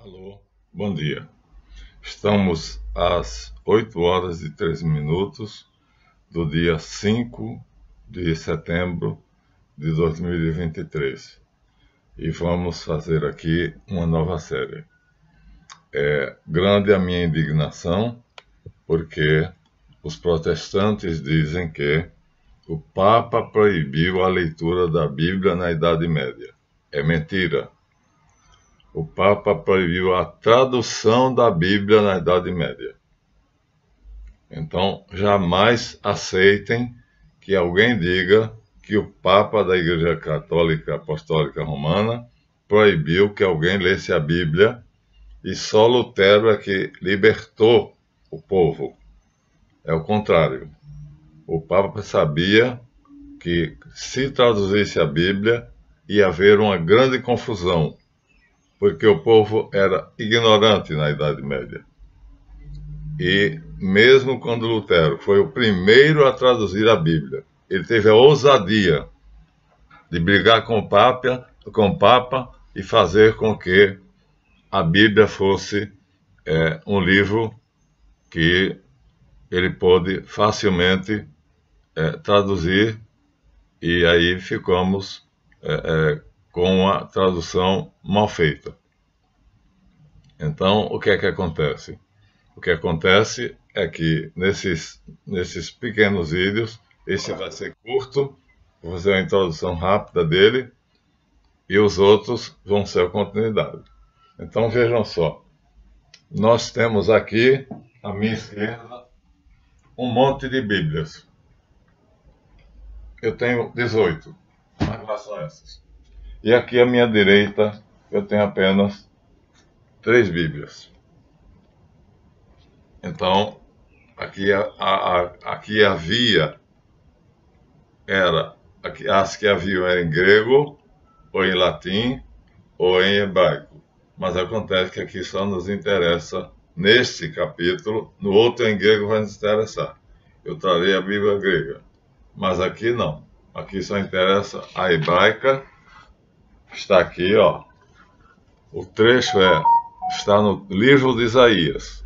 Alô, bom dia. Estamos às 8h13 do dia 5 de setembro de 2023 e vamos fazer aqui uma nova série. É grande a minha indignação porque os protestantes dizem que o Papa proibiu a leitura da Bíblia na Idade Média. É mentira. O Papa proibiu a tradução da Bíblia na Idade Média. Então, jamais aceitem que alguém diga que o Papa da Igreja Católica Apostólica Romana proibiu que alguém lesse a Bíblia e só Lutero é que libertou o povo. É o contrário. O Papa sabia que se traduzisse a Bíblia ia haver uma grande confusão, porque o povo era ignorante na Idade Média. E mesmo quando Lutero foi o primeiro a traduzir a Bíblia, ele teve a ousadia de brigar com o Papa e fazer com que a Bíblia fosse um livro que ele pôde facilmente traduzir, e aí ficamos com a tradução mal feita. Então, o que é que acontece? O que acontece é que nesses pequenos vídeos, esse vai ser curto, vou fazer uma introdução rápida dele, e os outros vão ser a continuidade. Então vejam só, nós temos aqui, à minha esquerda, um monte de Bíblias. Eu tenho 18, em relação a essas. E aqui à minha direita, eu tenho apenas 3 Bíblias. Então, aqui havia, as que haviam eram em grego, ou em latim, ou em hebraico. Mas acontece que aqui só nos interessa, neste capítulo, no outro em grego vai nos interessar. Eu trarei a Bíblia grega, mas aqui não. Aqui só interessa a hebraica, está aqui, ó. O trecho está no livro de Isaías.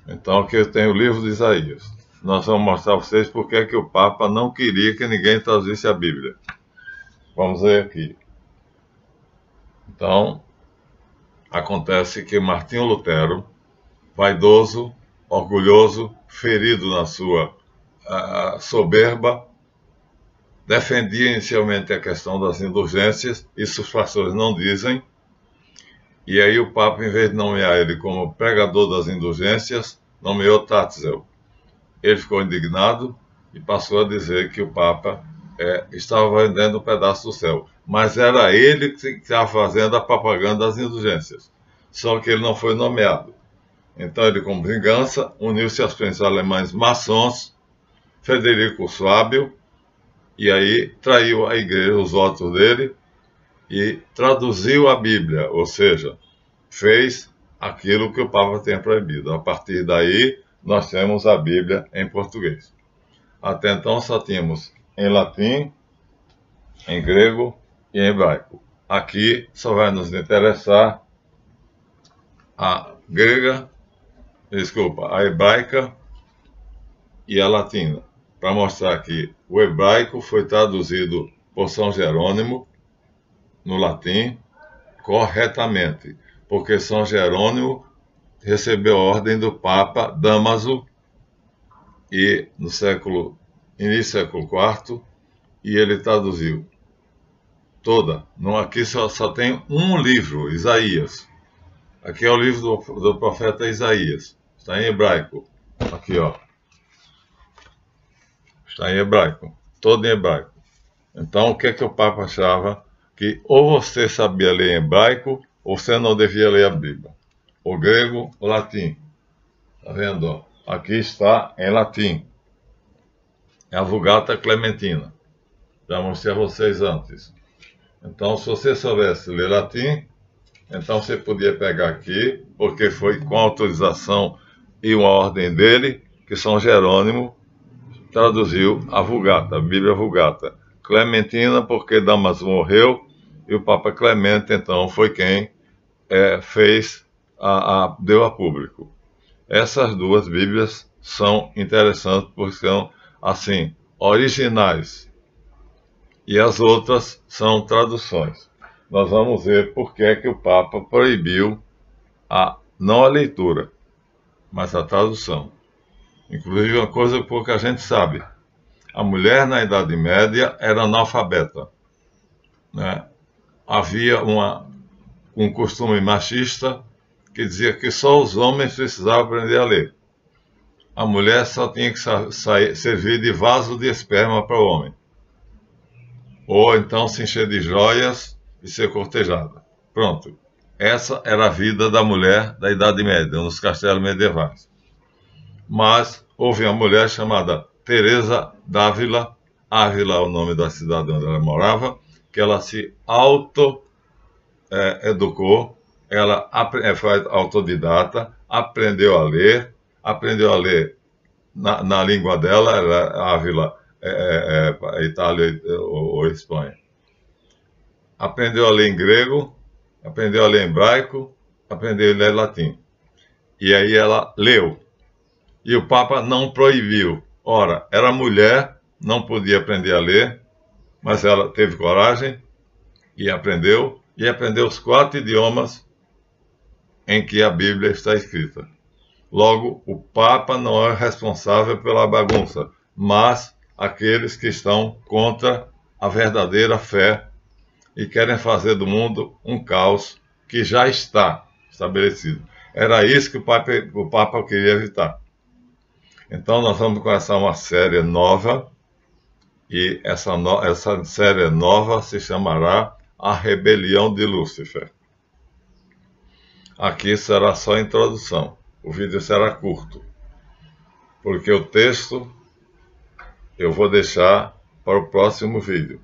Então aqui eu tenho o livro de Isaías. Nós vamos mostrar a vocês porque é que o Papa não queria que ninguém traduzisse a Bíblia. Vamos ver aqui. Então, acontece que Martinho Lutero, vaidoso, orgulhoso, ferido na sua soberba, defendia inicialmente a questão das indulgências, isso os pastores não dizem, e aí o Papa, em vez de nomear ele como pregador das indulgências, nomeou Tatzel. Ele ficou indignado e passou a dizer que o Papa estava vendendo um pedaço do céu. Mas era ele que estava fazendo a propaganda das indulgências. Só que ele não foi nomeado. Então ele, como vingança, uniu-se aos príncipes alemães maçons, Frederico o Sábio, e aí traiu a igreja, os votos dele, e traduziu a Bíblia, ou seja, fez aquilo que o Papa tinha proibido. A partir daí, nós temos a Bíblia em português. Até então só tínhamos em latim, em grego e em hebraico. Aqui só vai nos interessar a hebraica e a latina, para mostrar que o hebraico foi traduzido por São Jerônimo no latim corretamente, porque São Jerônimo recebeu a ordem do Papa Dámaso e no início do século IV, e ele traduziu toda. Não, aqui só tem um livro, Isaías. Aqui é o livro do profeta Isaías. Está em hebraico. Aqui, ó. Está em hebraico. Todo em hebraico. Então, o que é que o Papa achava? Que ou você sabia ler em hebraico, ou você não devia ler a Bíblia. O grego, o latim. Está vendo? Ó? Aqui está em latim. É a Vulgata Clementina. Já mostrei a vocês antes. Então, se você soubesse ler latim, então você podia pegar aqui, porque foi com autorização e uma ordem dele, que São Jerônimo traduziu a Vulgata, a Bíblia Vulgata. Clementina, porque Dámaso morreu, e o Papa Clemente, então, foi quem deu a público. Essas duas Bíblias são interessantes porque são, assim, originais. E as outras são traduções. Nós vamos ver por que é que o Papa proibiu não a leitura, mas a tradução. Inclusive, uma coisa que pouca gente sabe. A mulher na Idade Média era analfabeta, né? Havia um costume machista que dizia que só os homens precisavam aprender a ler. A mulher só tinha que servir de vaso de esperma para o homem. Ou então se encher de joias e ser cortejada. Pronto. Essa era a vida da mulher da Idade Média, nos castelos medievais. Mas houve uma mulher chamada Teresa d'Ávila, Ávila é o nome da cidade onde ela morava, que ela se educou, ela foi autodidata, aprendeu a ler na língua dela, Ávila, Itália ou Espanha. Aprendeu a ler em grego, aprendeu a ler em hebraico, aprendeu a ler latim. E aí ela leu. E o Papa não proibiu. Ora, era mulher, não podia aprender a ler, mas ela teve coragem e aprendeu os 4 idiomas em que a Bíblia está escrita. Logo, o Papa não é responsável pela bagunça, mas aqueles que estão contra a verdadeira fé e querem fazer do mundo um caos que já está estabelecido. Era isso que o Papa queria evitar. Então, nós vamos começar uma série nova, e essa série nova se chamará A Rebelião de Lúcifer. Aqui será só a introdução. O vídeo será curto, porque o texto eu vou deixar para o próximo vídeo.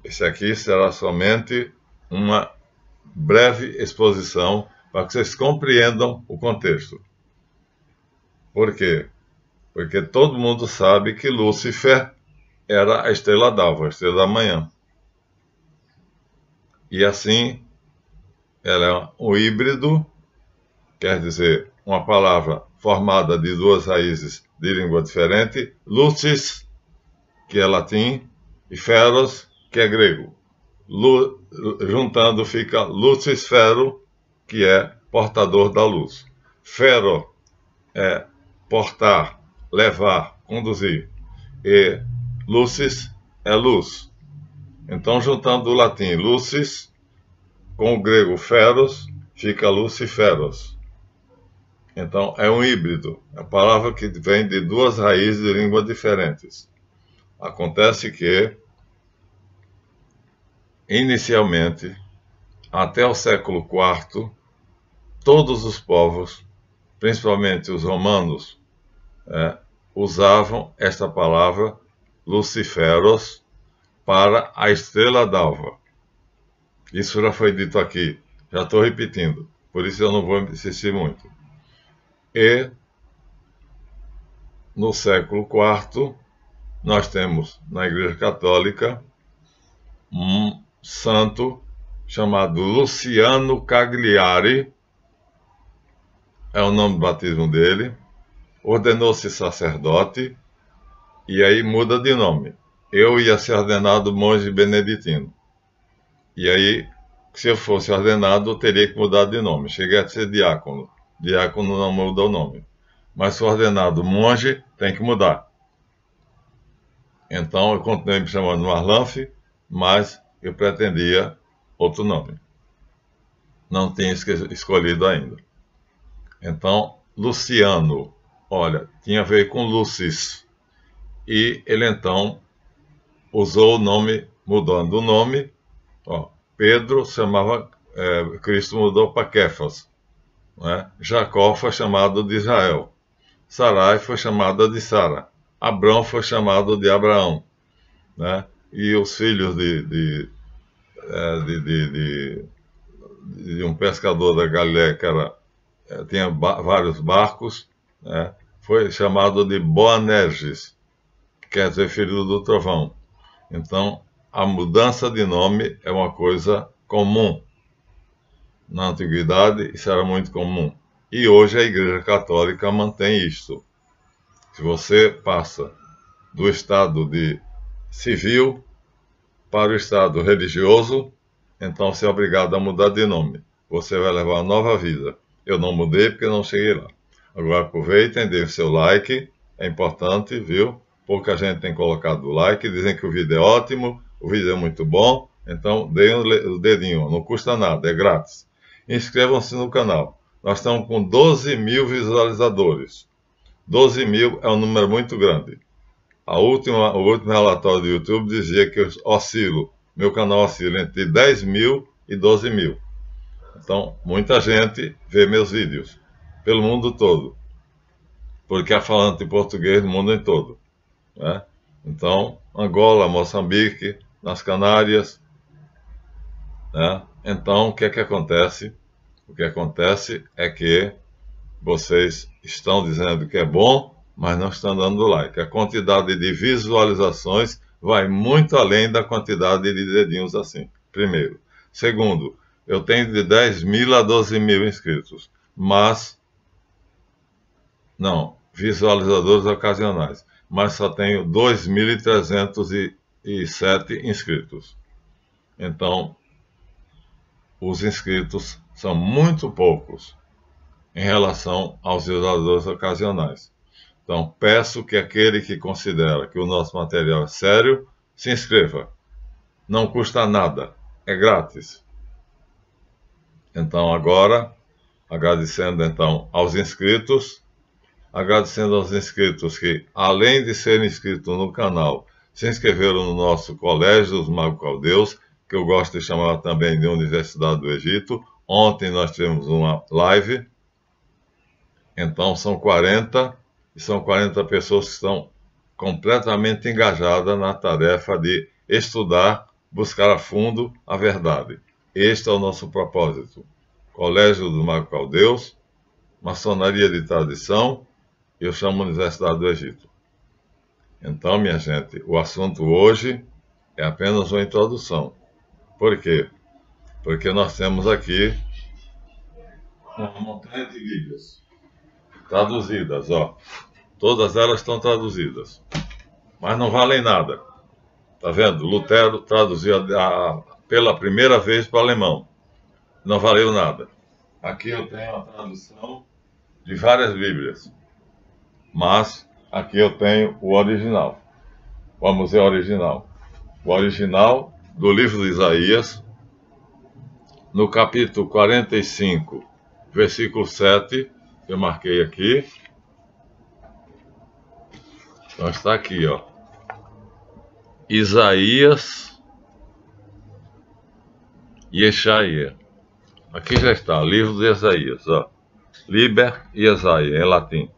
Esse aqui será somente uma breve exposição para que vocês compreendam o contexto. Por quê? Porque todo mundo sabe que Lúcifer era a estrela d'alva, a estrela da manhã. E assim, ela é um híbrido, quer dizer, uma palavra formada de 2 raízes de língua diferente, lucis, que é latim, e feros, que é grego. Juntando fica lucifero, que é portador da luz. Fero é portar, levar, conduzir. E lucis é luz. Então, juntando o latim lucis com o grego feros, fica luciferos. Então, é um híbrido. É a palavra que vem de 2 raízes de língua diferentes. Acontece que, inicialmente, até o século IV, todos os povos, principalmente os romanos, usavam esta palavra luciferos para a estrela d'alva. Isso já foi dito aqui, já estou repetindo, por isso eu não vou insistir muito. E no século IV, nós temos na Igreja Católica um santo chamado Luciano Cagliari, é o nome do batismo dele, ordenou-se sacerdote e aí muda de nome. Eu ia ser ordenado monge beneditino. E aí, se eu fosse ordenado, eu teria que mudar de nome. Cheguei a ser diácono. Diácono não muda o nome. Mas se ordenado monge, tem que mudar. Então, eu continuei me chamando Marlanf, mas eu pretendia outro nome. Não tinha escolhido ainda. Então, Luciano, olha, tinha a ver com Lucis. E ele, então, usou o nome, mudando o nome. Pedro se chamava, Cristo mudou para Kéfas. Né? Jacó foi chamado de Israel. Sarai foi chamada de Sara. Abrão foi chamado de Abraão. Né? E os filhos de um pescador da Galiléia que tinha vários barcos, né? Foi chamado de Boanerges, que quer dizer filho do trovão. Então, a mudança de nome é uma coisa comum. na antiguidade isso era muito comum. E hoje a Igreja Católica mantém isto. Se você passa do estado de civil para o estado religioso, então você é obrigado a mudar de nome. Você vai levar uma nova vida. Eu não mudei porque não cheguei lá. Agora aproveitem, deem seu like, é importante, viu? Pouca gente tem colocado o like, dizem que o vídeo é ótimo, o vídeo é muito bom, então deem o dedinho, não custa nada, é grátis. Inscrevam-se no canal. Nós estamos com 12 mil visualizadores. 12 mil é um número muito grande. O último relatório do YouTube dizia que eu oscilo, meu canal oscila entre 10 mil e 12 mil. Então, muita gente vê meus vídeos, pelo mundo todo. Porque há falante de português no mundo em todo. Né? Então, Angola, Moçambique, nas Canárias. Né? Então, o que é que acontece? O que acontece é que vocês estão dizendo que é bom, mas não estão dando like. A quantidade de visualizações vai muito além da quantidade de dedinhos assim, primeiro. Segundo, eu tenho de 10 mil a 12 mil inscritos, visualizadores ocasionais, mas só tenho 2.307 inscritos. Então, os inscritos são muito poucos em relação aos visualizadores ocasionais. Então, peço que aquele que considera que o nosso material é sério, se inscreva. Não custa nada, é grátis. Então, agora, agradecendo então aos inscritos que, além de serem inscritos no canal, se inscreveram no nosso Colégio dos Magos Caldeus, que eu gosto de chamar também de Universidade do Egito. Ontem nós tivemos uma live. Então são 40, e são 40 pessoas que estão completamente engajadas na tarefa de estudar, buscar a fundo a verdade. Este é o nosso propósito. Colégio dos Magos Caldeus, maçonaria de tradição, eu chamo Universidade do Egito. Então, minha gente, o assunto hoje é apenas uma introdução. Por quê? Porque nós temos aqui uma montanha de Bíblias traduzidas, ó. Todas elas estão traduzidas, mas não valem nada. Tá vendo? Lutero traduziu pela primeira vez para o alemão. Não valeu nada. Aqui eu tenho a tradução de várias Bíblias, mas aqui eu tenho o original. Vamos ver o original. O original do livro de Isaías, no capítulo 45, versículo 7, eu marquei aqui. Então está aqui, ó. Isaías e Yeshaia. Aqui já está, livro de Isaías, ó. Liber e Isaías, em latim.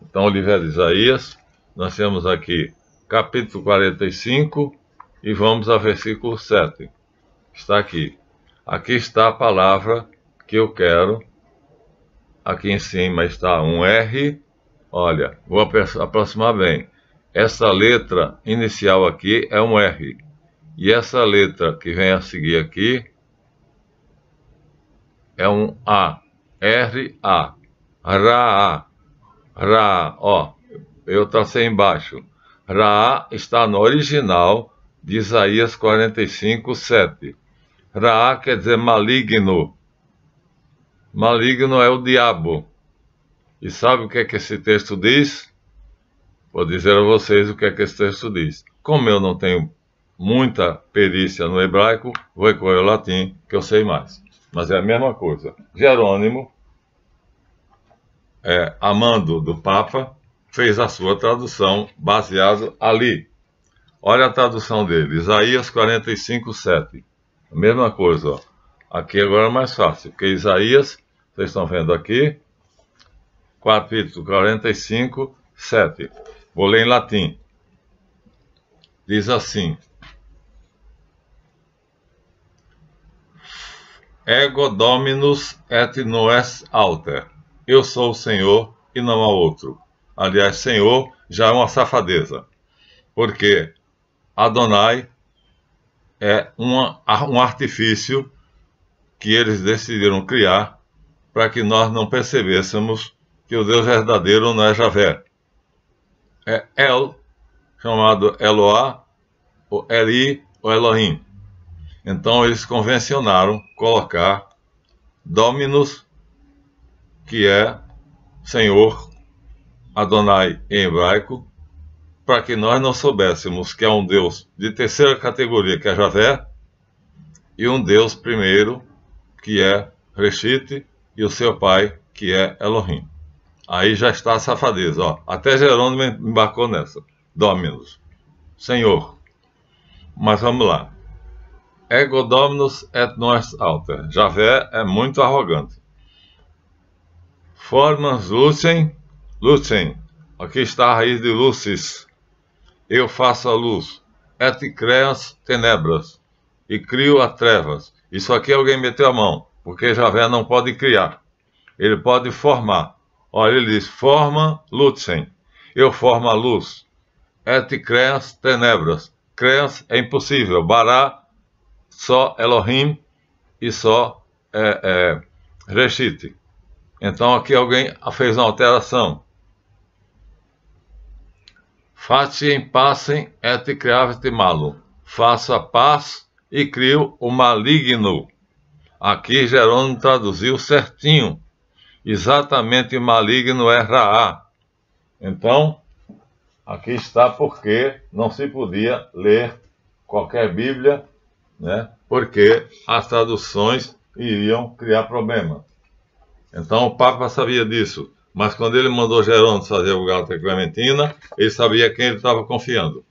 Então, o livro de Isaías, nós temos aqui capítulo 45 e vamos ao versículo 7. Está aqui. Aqui está a palavra que eu quero. Aqui em cima está um R. Olha, vou aproximar bem. Essa letra inicial aqui é um R. E essa letra que vem a seguir aqui é um A. R-A. Ra-A. Ra, ó. Eu tracei embaixo. Ra está no original de Isaías 45, 7. Ra quer dizer maligno. Maligno é o diabo. E sabe o que é que esse texto diz? Vou dizer a vocês o que é que esse texto diz. Como eu não tenho muita perícia no hebraico, vou recorrer ao latim, que eu sei mais. Mas é a mesma coisa. Jerônimo, amando do Papa, fez a sua tradução baseado ali. Olha a tradução dele, Isaías 45, 7. A mesma coisa, ó. Aqui agora é mais fácil, porque Isaías, vocês estão vendo aqui, capítulo 45, 7. Vou ler em latim. Diz assim: Ego Dominus et noes alter. Eu sou o Senhor e não há outro. Aliás, Senhor já é uma safadeza, porque Adonai é um artifício que eles decidiram criar para que nós não percebêssemos que o Deus verdadeiro não é Javé. É El, chamado Eloá, ou Eli, ou Elohim. Então eles convencionaram colocar Dominus, que é Senhor, Adonai em hebraico, para que nós não soubéssemos que é um Deus de terceira categoria, que é Javé, e um Deus primeiro, que é Reshit, e o seu pai, que é Elohim. Aí já está a safadeza, ó. Até Jerônimo embarcou nessa. Dominus, Senhor. Mas vamos lá. Ego Dominus et nos alter. Javé é muito arrogante. Formans lucem, aqui está a raiz de lucis. Eu faço a luz. Et creas tenebras. E crio as trevas. Isso aqui alguém meteu a mão, porque Javé não pode criar. Ele pode formar. Olha, ele diz, forma lucem. Eu formo a luz. Et creas tenebras. Creas é impossível. Bará, só Elohim e só Reshit. Então aqui alguém fez uma alteração. Faciem passem et creavit malo. Faço a paz e crio o maligno. Aqui Jerônimo traduziu certinho. Exatamente o maligno é Raá. Então, aqui está porque não se podia ler qualquer Bíblia, né? Porque as traduções iriam criar problema. Então o Papa sabia disso, mas quando ele mandou Jerônimo fazer o Vulgata Clementina, ele sabia quem ele estava confiando.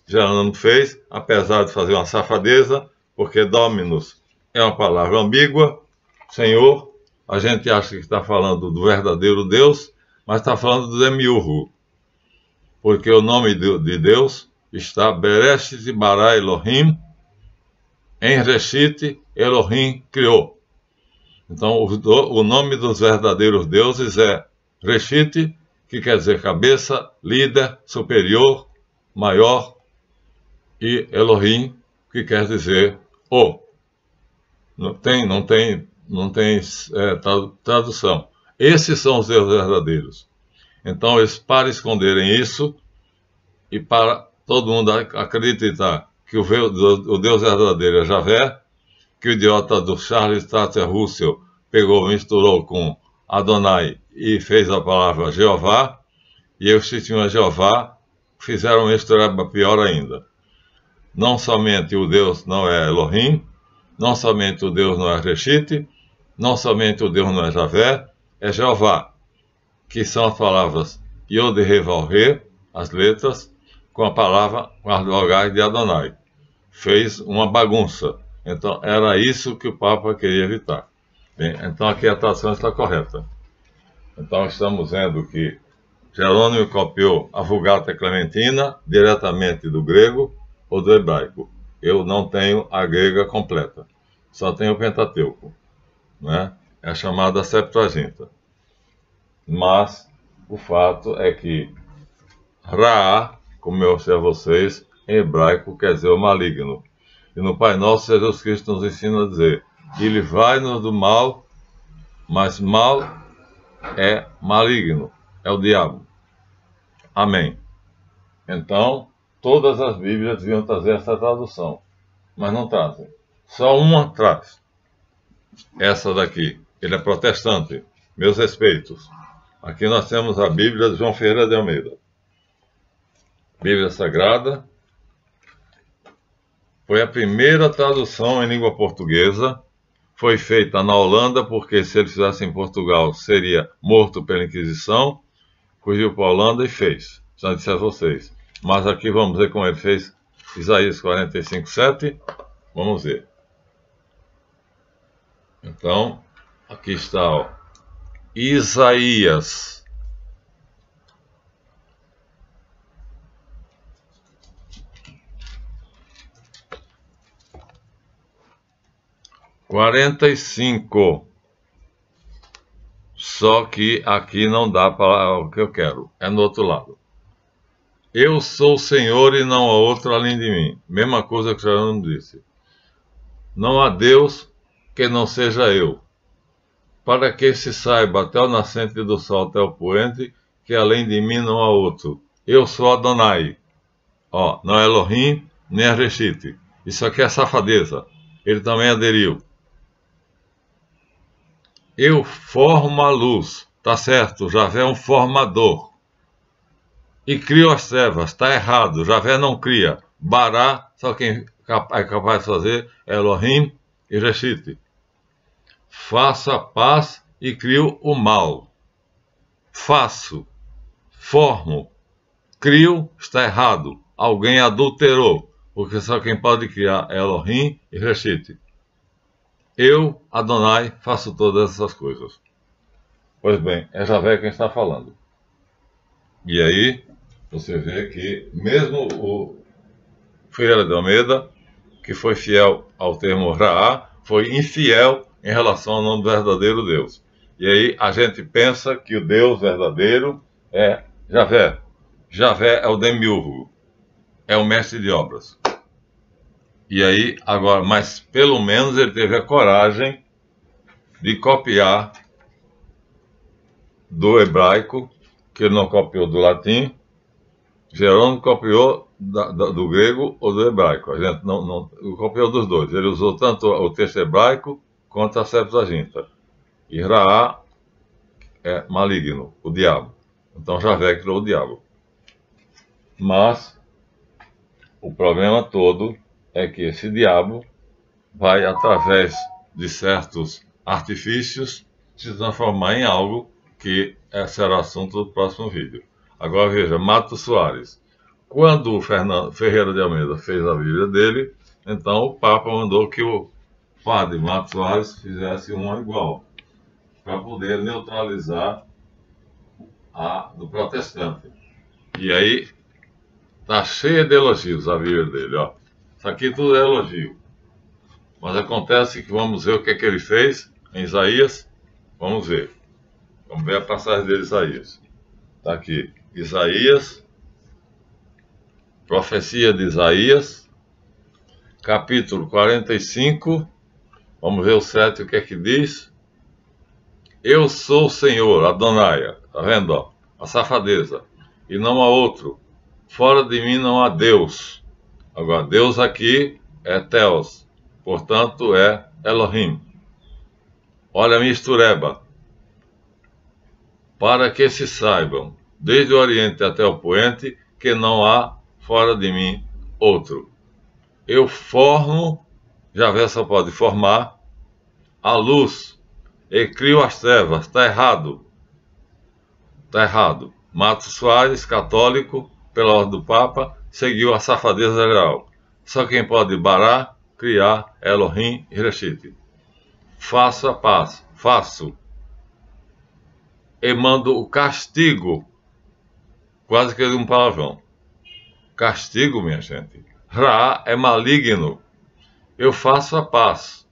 Jerônimo fez, apesar de fazer uma safadeza, porque Dominus é uma palavra ambígua, Senhor, a gente acha que está falando do verdadeiro Deus, mas está falando do Demiurgo, porque o nome de Deus está Bereshit bara Elohim, em Reshit Elohim criou. Então o nome dos verdadeiros deuses é Reshit, que quer dizer cabeça, líder, superior, maior, e Elohim, que quer dizer o. Não tem tradução. Esses são os deuses verdadeiros. Então, para esconderem isso e para todo mundo acreditar que o Deus verdadeiro é Javé, que o idiota do Charles Taze Russell pegou, misturou com Adonai e fez a palavra Jeová, e os que tinham Jeová fizeram uma mistureba pior ainda. Não somente o Deus não é Elohim, não somente o Deus não é Reshit, não somente o Deus não é Javé, é Jeová, que são as palavras Yod, He, Vav, He, as letras, com a palavra, com as vogais de Adonai. Fez uma bagunça. Então, era isso que o Papa queria evitar. Bem, então, aqui a tradução está correta. Então, estamos vendo que Jerônimo copiou a Vulgata Clementina diretamente do grego ou do hebraico. Eu não tenho a grega completa. Só tenho o Pentateuco, né? É a chamada Septuaginta. Mas o fato é que Ra, como eu sei a vocês, em hebraico quer dizer o maligno. E no Pai Nosso, Jesus Cristo nos ensina a dizer, ele vai-nos do mal, mas mal é maligno, é o diabo. Amém. Então, todas as Bíblias deviam trazer essa tradução, mas não trazem. Só uma traz. Essa daqui. Ele é protestante. Meus respeitos. Aqui nós temos a Bíblia de João Ferreira de Almeida. Bíblia Sagrada. Foi a primeira tradução em língua portuguesa. Foi feita na Holanda, porque se ele fizesse em Portugal, seria morto pela Inquisição. Fugiu para a Holanda e fez. Já disse a vocês. Mas aqui vamos ver como ele fez Isaías 45:7. Vamos ver. Então, aqui está, ó. Isaías 45. Só que aqui não dá para o que eu quero. É no outro lado. Eu sou o Senhor e não há outro além de mim. Mesma coisa que o Jerônimo disse. Não há Deus que não seja eu, para que se saiba até o nascente do sol, até o poente, que além de mim não há outro. Eu sou Adonai. Ó, não é Elohim, nem é Reshit. Isso aqui é safadeza. Ele também aderiu. Eu formo a luz. Tá certo, Javé é um formador. E crio as trevas. Tá errado, Javé não cria. Bará, só quem é capaz de fazer é Elohim e Reshit. Faço a paz e crio o mal. Faço, formo, crio, está errado. Alguém adulterou, porque só quem pode criar é Elohim e Reshit. Eu, Adonai, faço todas essas coisas. Pois bem, é Javé quem está falando. E aí, você vê que mesmo o Ferreira de Almeida, que foi fiel ao termo Raá, foi infiel em relação ao nome do verdadeiro Deus. E aí a gente pensa que o Deus verdadeiro é Javé. Javé é o demiurgo, é o mestre de obras. E aí, agora, mas pelo menos ele teve a coragem de copiar do hebraico, que ele não copiou do latim. Jerônimo copiou do grego ou do hebraico. A gente não copiou dos dois. Ele usou tanto o texto hebraico quanto a Septuaginta. E Raá é maligno, o diabo. Então Javé criou o diabo. Mas o problema todo é que esse diabo vai, através de certos artifícios, se transformar em algo que será assunto do próximo vídeo. Agora veja, Mato Soares. Quando o Ferreira de Almeida fez a Bíblia dele, então o Papa mandou que o padre Mato Soares fizesse uma igual, para poder neutralizar a do protestante. E aí está cheia de elogios a Bíblia dele, ó. Isso aqui tudo é elogio. Mas acontece que vamos ver o que é que ele fez em Isaías. Vamos ver. Vamos ver a passagem de Isaías. Está aqui. Isaías, profecia de Isaías, capítulo 45. Vamos ver o 7, o que é que diz. Eu sou o Senhor, Adonai. Está vendo? Ó? A safadeza. E não há outro. Fora de mim não há Deus. Agora, Deus aqui é Theos, portanto é Elohim. Olha a mistureba. Para que se saibam, desde o Oriente até o Poente, que não há fora de mim outro. Eu formo, Javé só pode formar, a luz e crio as trevas. Está errado. Está errado. Mato Soares, católico, pela ordem do Papa, seguiu a safadeza geral. Só quem pode barar, criar, é Elohim e Reshit. Faço a paz, faço. E mando o castigo. Quase que um palavrão. Castigo, minha gente. Ra é maligno. Eu faço a paz.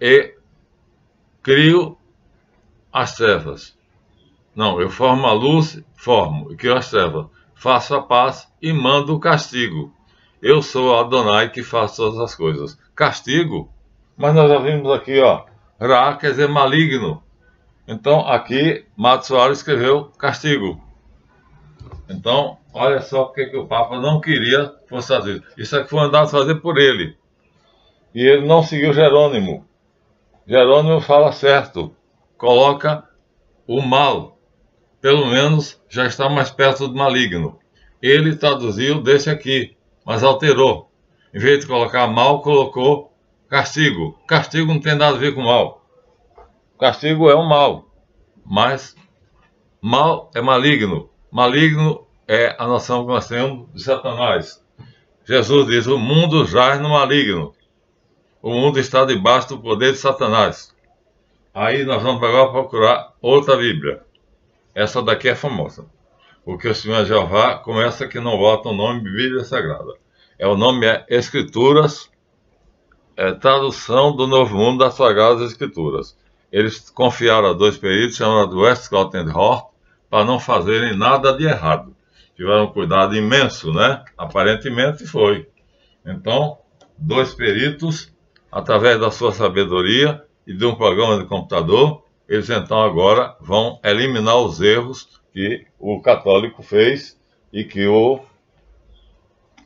E crio as trevas. Não, eu formo a luz, formo e crio as trevas. Faço a paz e mando o castigo. Eu sou Adonai que faço todas as coisas. Castigo? Mas nós já vimos aqui, ó. Ra quer dizer maligno. Então, aqui, Mato Soares escreveu castigo. Então, olha só porque que o Papa não queria que fosse fazer. Isso aqui foi mandado fazer por ele. E ele não seguiu Jerônimo. Jerônimo fala certo. Coloca o mal. Pelo menos já está mais perto do maligno. Ele traduziu desse aqui, mas alterou. Em vez de colocar mal, colocou castigo. Castigo não tem nada a ver com mal. Castigo é um mal, mas mal é maligno. Maligno é a noção que nós temos de Satanás. Jesus diz, o mundo jaz no maligno. O mundo está debaixo do poder de Satanás. Aí nós vamos agora procurar outra Bíblia. Essa daqui é famosa. Porque o Senhor Jeová começa que não bota o nome Bíblia Sagrada. O nome é Escrituras, tradução do Novo Mundo das Sagradas Escrituras. Eles confiaram a dois peritos chamados Westcott e Hort para não fazerem nada de errado. Tiveram um cuidado imenso, né? Aparentemente foi. Então, dois peritos através da sua sabedoria e de um programa de computador, eles então agora vão eliminar os erros que o católico fez e que o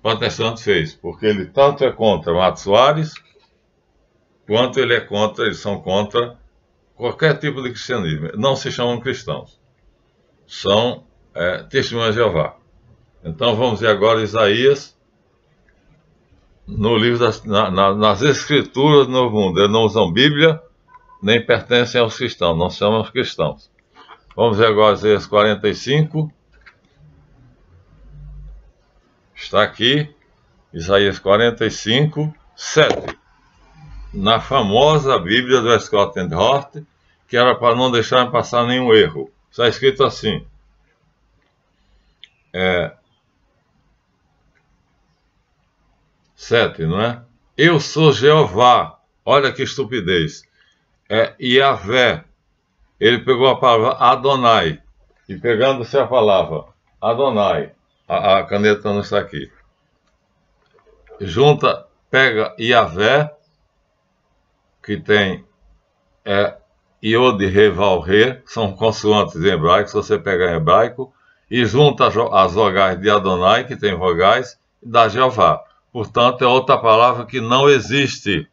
protestante fez, porque ele tanto é contra Mato Soares, quanto eles são contra qualquer tipo de cristianismo. Não se chamam cristãos, são testemunhas de Jeová. Então vamos ver agora Isaías, no livro nas escrituras do Novo Mundo. Eles não usam Bíblia, nem pertencem aos cristãos, não se chamam cristãos. Vamos ver agora Isaías 45. Está aqui, Isaías 45, 7. Na famosa Bíblia do Scott and Hort, que era para não deixar passar nenhum erro. Está escrito assim. 7, não é? Eu sou Jeová. Olha que estupidez. Yahvé. Ele pegou a palavra Adonai. E pegando-se a palavra Adonai, a caneta não está aqui. Pega Yahvé, que tem Iod, Re, Val, Re, são consoantes em hebraico, se você pegar em hebraico, e junta as vogais de Adonai, que tem vogais, e dá Jeová. Portanto, é outra palavra que não existe.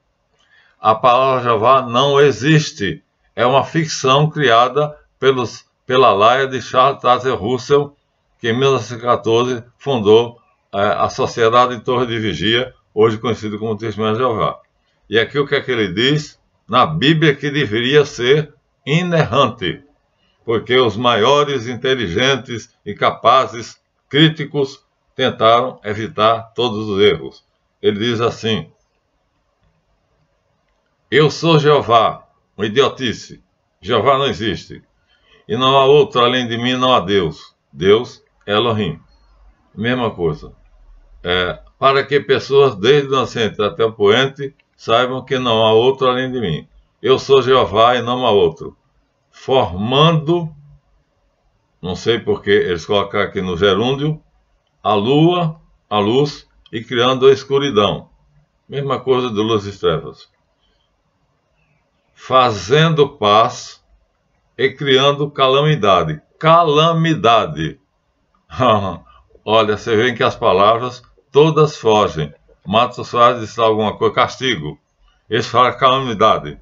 A palavra Jeová não existe. É uma ficção criada pela laia de Charles Taze Russell, que em 1914 fundou a Sociedade de Torre de Vigia, hoje conhecida como Testemunha de Jeová. E aqui o que é que ele diz? Na Bíblia que deveria ser inerrante, porque os maiores, inteligentes e capazes críticos tentaram evitar todos os erros. Ele diz assim: eu sou Jeová, uma idiotice. Jeová não existe. E não há outro além de mim, não há Deus. Deus é Elohim. Mesma coisa. Para que pessoas, desde o nascente até o poente, saibam que não há outro além de mim. Eu sou Jeová e não há outro. Formando, não sei porque eles colocam aqui no gerúndio, a lua, a luz, e criando a escuridão. Mesma coisa de luz e trevas. Fazendo paz e criando calamidade. Calamidade. Olha, você vê que as palavras todas fogem. Mato Soares disse alguma coisa, castigo. Eles falam calamidade.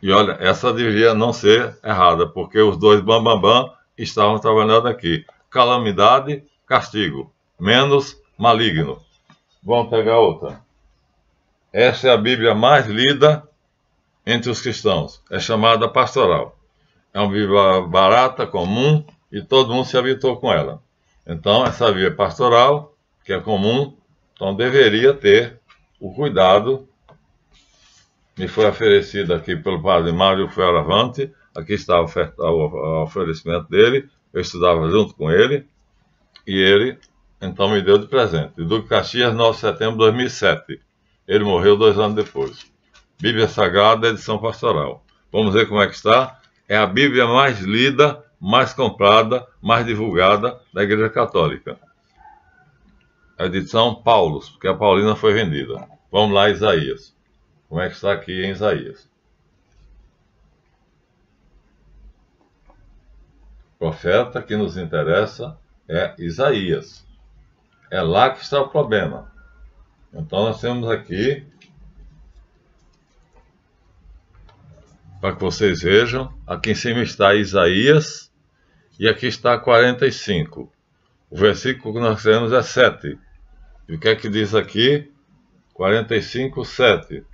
E olha, essa deveria não ser errada, porque os dois bambambam estavam trabalhando aqui. Calamidade, castigo. Menos maligno. Vamos pegar outra. Essa é a Bíblia mais lida entre os cristãos. É chamada pastoral. É uma Bíblia barata, comum, e todo mundo se habituou com ela. Então, essa Bíblia pastoral, que é comum, então deveria ter o cuidado. Me foi oferecido aqui pelo padre Mário Fioravante. Aqui está o oferecimento dele. Eu estudava junto com ele. E ele, então, me deu de presente. Duque Caxias, 9 de setembro de 2007. Ele morreu 2 anos depois. Bíblia Sagrada, edição pastoral. Vamos ver como é que está. É a Bíblia mais lida, mais comprada, mais divulgada da Igreja Católica. A edição Paulus, porque a Paulina foi vendida. Vamos lá, Isaías. Como é que está aqui em Isaías? O profeta que nos interessa é Isaías. É lá que está o problema. Então nós temos aqui, para que vocês vejam, aqui em cima está Isaías e aqui está 45. O versículo que nós temos é 7. E o que é que diz aqui? 45, 7.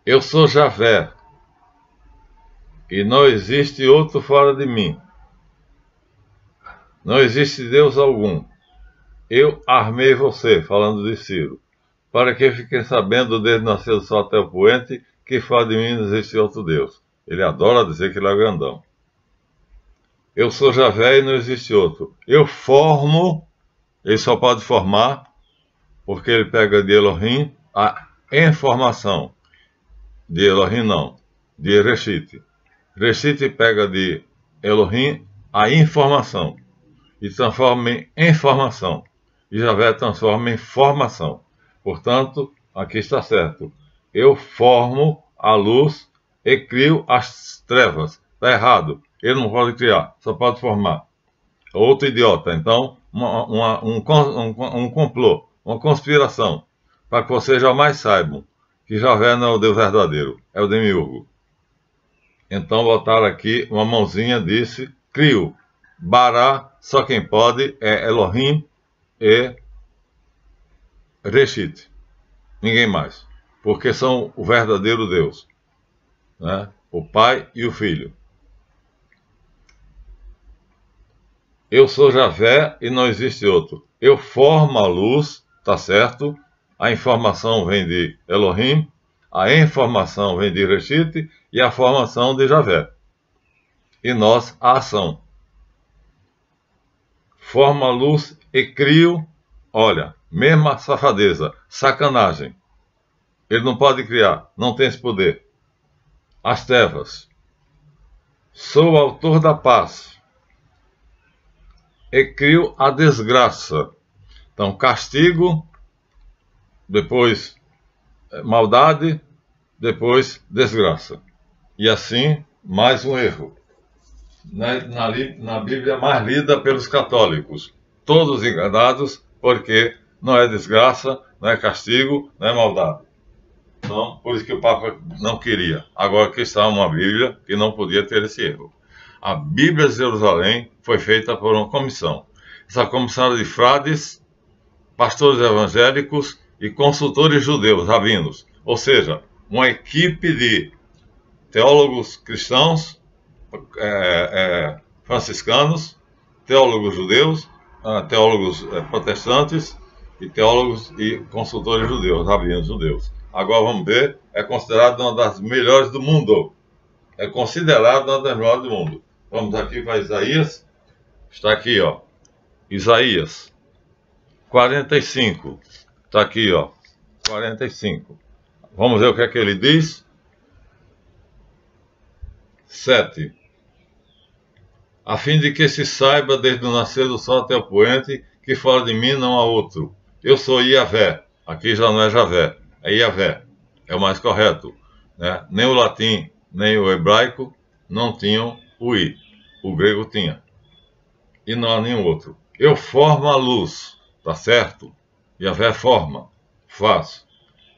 Eu sou Javé, e não existe outro fora de mim. Não existe Deus algum. Eu armei você, falando de Ciro, para que fiquem sabendo desde nascer do sol até o poente, que fora de mim não existe outro Deus. Ele adora dizer que ele é grandão. Eu sou Javé e não existe outro. Eu formo, ele só pode formar, porque ele pega de Elohim a informação. De Elohim não, de Ereshit. Ereshit pega de Elohim a informação e transforma em informação. E Javé transforma em formação. Portanto, Aqui está certo. Eu formo a luz e crio as trevas. Está errado. Ele não pode criar, só pode formar. Outro idiota. Então, um complô, uma conspiração, para que vocês jamais saibam que Javé não é o Deus verdadeiro, é o demiurgo. Então botaram aqui, uma mãozinha disse, crio. Bará, só quem pode é Elohim e Reshit. Ninguém mais. Porque são o verdadeiro Deus, né? O Pai e o Filho. Eu sou Javé e não existe outro. Eu formo a luz, tá certo? A informação vem de Elohim, a informação vem de Reshit e a formação de Javé. E nós, a ação. Formo a luz e crio, olha, mesma safadeza, sacanagem. Ele não pode criar, não tem esse poder. As trevas. Sou autor da paz. E crio a desgraça. Então, castigo, depois maldade, depois desgraça. E assim, mais um erro. Na Bíblia mais lida pelos católicos. Todos enganados, porque não é desgraça, não é castigo, não é maldade. Então, por isso que o Papa não queria. Agora aqui está uma Bíblia que não podia ter esse erro. A Bíblia de Jerusalém foi feita por uma comissão. Essa comissão era de frades, pastores evangélicos e consultores judeus, rabinos. Ou seja, uma equipe de teólogos cristãos, franciscanos, teólogos judeus, teólogos protestantes e teólogos e consultores judeus, rabinos judeus. Agora vamos ver, é considerado uma das melhores do mundo. É considerado uma das melhores do mundo. Vamos aqui para Isaías. Está aqui, ó. Isaías 45. Está aqui, ó. 45. Vamos ver o que é que ele diz. 7. A fim de que se saiba desde o nascer do sol até o poente, que fora de mim não há outro. Eu sou Iavé. Aqui já não é Javé, é Iavé. É o mais correto, né? Nem o latim, nem o hebraico não tinham o I. O grego tinha. E não há nenhum outro. Eu formo a luz, tá certo? Iavé forma, faz.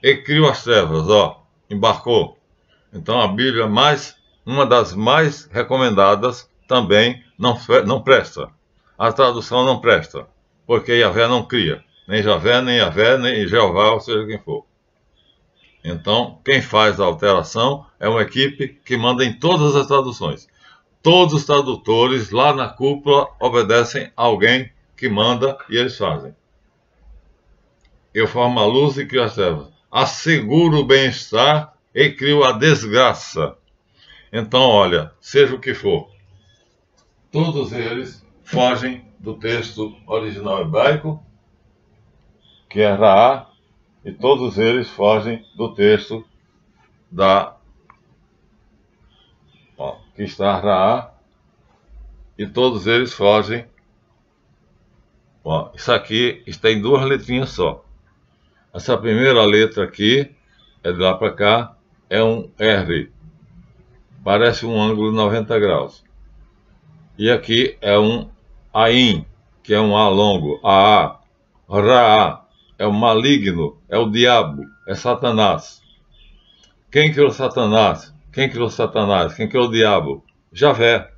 E crio as trevas, ó, embarcou. Então a Bíblia, uma das mais recomendadas, também não presta. A tradução não presta, porque Iavé não cria. Nem Javé, nem Iavé, nem Jeová, ou seja quem for. Então, quem faz a alteração é uma equipe que manda em todas as traduções. Todos os tradutores lá na cúpula obedecem a alguém que manda e eles fazem. Eu formo a luz e crio as trevas. Asseguro o bem-estar e crio a desgraça. Então, olha, seja o que for, todos eles fogem do texto original hebraico, que é Raá, e todos eles fogem do texto que está Raá, e todos eles fogem. Ó, isso aqui está em duas letrinhas só. Essa primeira letra aqui, é de lá para cá, é um R. Parece um ângulo de 90 graus. E aqui é um Ain, que é um A longo, AA. Raá é o maligno, é o diabo, é Satanás. Quem criou Satanás? Quem criou Satanás? Quem criou o diabo? Javé.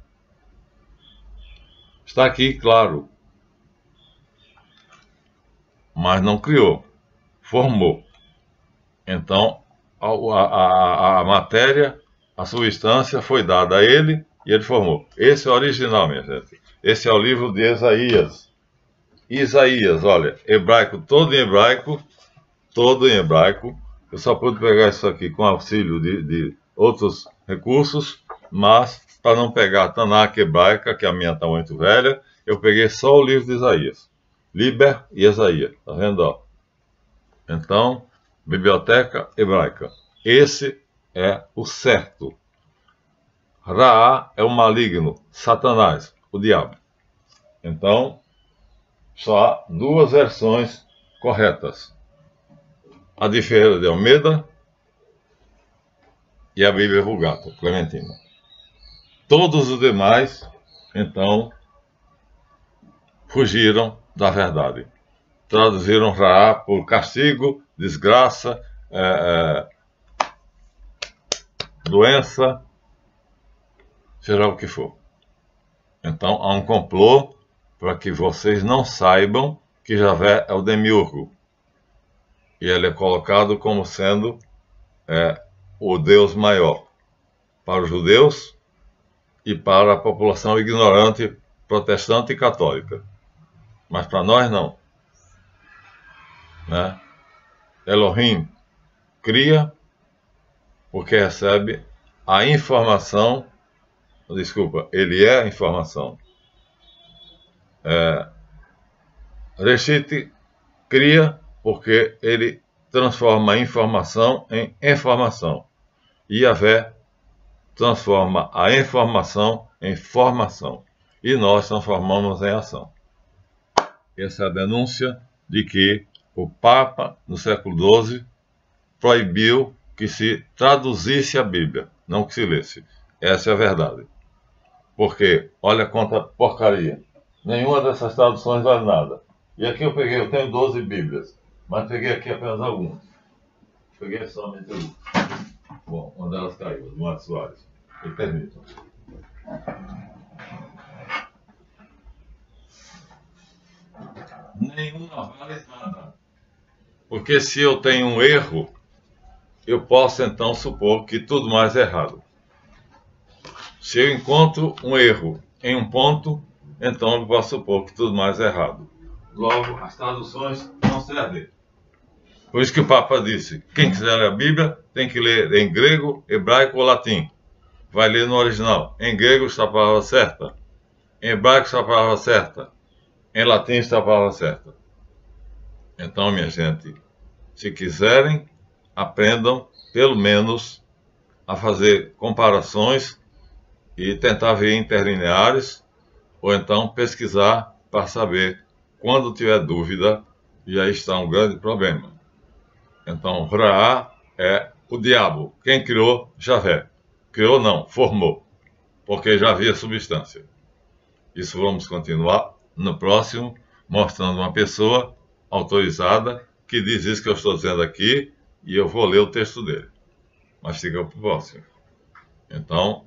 Está aqui, claro. Mas não criou, formou. Então, a matéria, a substância foi dada a ele e ele formou. Esse é o original, minha gente. Esse é o livro de Isaías. Isaías, olha, hebraico, todo em hebraico, todo em hebraico. Eu só pude pegar isso aqui com auxílio de outros recursos, mas para não pegar a Tanakh hebraica, que a minha está muito velha, eu peguei só o livro de Isaías. Liber e Isaías, tá vendo? Ó? Então, biblioteca hebraica. Esse é o certo. Raá é o maligno, Satanás, o diabo. Então, só há duas versões corretas. a de Ferreira de Almeida e a Bíblia Vulgata, Clementina. Todos os demais, então, fugiram da verdade. Traduziram Ra por castigo, desgraça, doença, seja o que for. Então, há um complô para que vocês não saibam que Javé é o demiurgo. E ele é colocado como sendo o Deus maior para os judeus e para a população ignorante, protestante e católica. Mas para nós não. Né? Elohim cria porque recebe a informação, desculpa, ele é a informação. Reshit cria porque ele transforma a informação em informação. E Yahvé transforma a informação em formação. E nós transformamos em ação. Essa é a denúncia de que o Papa, no século XII, proibiu que se traduzisse a Bíblia, não que se lesse. Essa é a verdade. Porque, olha quanta porcaria. Nenhuma dessas traduções vale nada. E aqui eu tenho 12 Bíblias, mas peguei aqui apenas algumas. Peguei somente uma. Bom, uma delas caiu, do Marcos Soares. Me permitam. Nenhuma vale nada. Porque se eu tenho um erro, eu posso então supor que tudo mais é errado. Se eu encontro um erro em um ponto, então eu posso supor que tudo mais é errado. Logo, as traduções não servem. Por isso que o Papa disse, quem quiser ler a Bíblia tem que ler em grego, hebraico ou latim. Vai ler no original. Em grego está a palavra certa. Em hebraico está a palavra certa. Em latim está a palavra certa. Então, minha gente, se quiserem, aprendam, pelo menos, a fazer comparações e tentar ver interlineares, ou então pesquisar para saber, quando tiver dúvida, e aí está um grande problema. Então, Ra é o diabo. Quem criou? Javé. Criou não, formou, porque já havia substância. Isso vamos continuar no próximo, mostrando uma pessoa autorizada que diz isso que eu estou dizendo aqui, e eu vou ler o texto dele. Mas fica para o próximo. Então,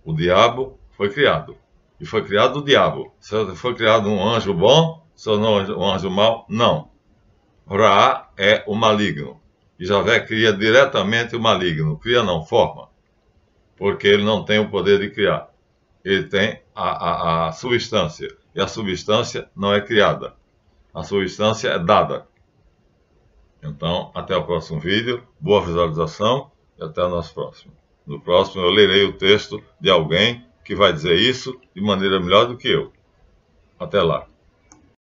o diabo foi criado. E foi criado o diabo. Se foi criado um anjo bom, se não um anjo mau, não. Ra é o maligno. E Javé cria diretamente o maligno. Cria não, forma. Porque ele não tem o poder de criar. Ele tem a substância. E a substância não é criada. A substância é dada. Então, até o próximo vídeo. Boa visualização e até o nosso próximo. No próximo eu lerei o texto de alguém que vai dizer isso de maneira melhor do que eu. Até lá.